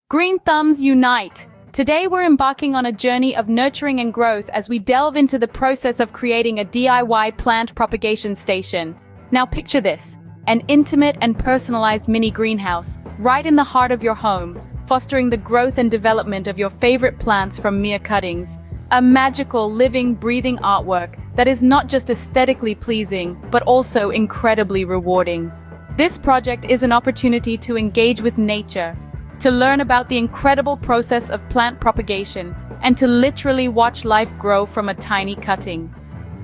Green thumbs unite! Today we're embarking on a journey of nurturing and growth as we delve into the process of creating a DIY plant propagation station. Now picture this, an intimate and personalized mini greenhouse, right in the heart of your home, fostering the growth and development of your favorite plants from mere cuttings. A magical, living, breathing artwork that is not just aesthetically pleasing, but also incredibly rewarding. This project is an opportunity to engage with nature, to learn about the incredible process of plant propagation, and to literally watch life grow from a tiny cutting.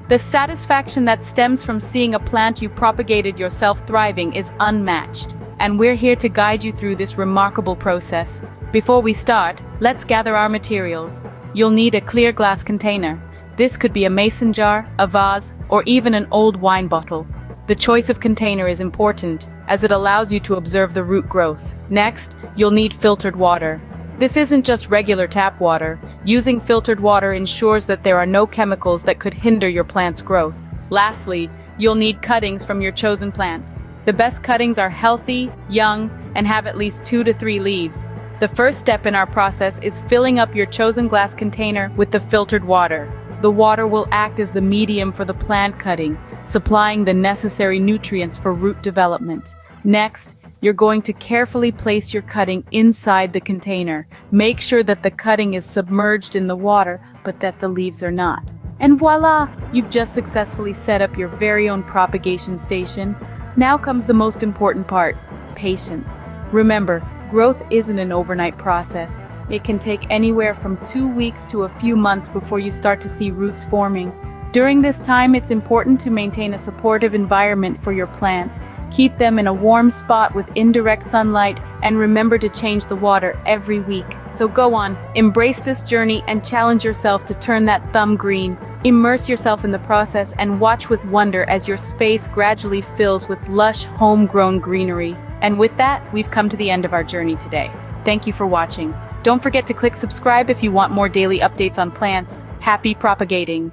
The satisfaction that stems from seeing a plant you propagated yourself thriving is unmatched, and we're here to guide you through this remarkable process. Before we start, let's gather our materials. You'll need a clear glass container. This could be a mason jar, a vase, or even an old wine bottle. The choice of container is important, as it allows you to observe the root growth. Next, you'll need filtered water. This isn't just regular tap water. Using filtered water ensures that there are no chemicals that could hinder your plant's growth. Lastly, you'll need cuttings from your chosen plant. The best cuttings are healthy, young, and have at least 2 to 3 leaves. The first step in our process is filling up your chosen glass container with the filtered water. The water will act as the medium for the plant cutting, supplying the necessary nutrients for root development. Next, you're going to carefully place your cutting inside the container. Make sure that the cutting is submerged in the water, but that the leaves are not. And voila! You've just successfully set up your very own propagation station. Now comes the most important part: patience. Remember, growth isn't an overnight process. It can take anywhere from 2 weeks to a few months before you start to see roots forming. During this time, it's important to maintain a supportive environment for your plants. Keep them in a warm spot with indirect sunlight, and remember to change the water every week. So go on, embrace this journey and challenge yourself to turn that thumb green. Immerse yourself in the process and watch with wonder as your space gradually fills with lush, homegrown greenery. And with that, we've come to the end of our journey today. Thank you for watching. Don't forget to click subscribe if you want more daily updates on plants. Happy propagating!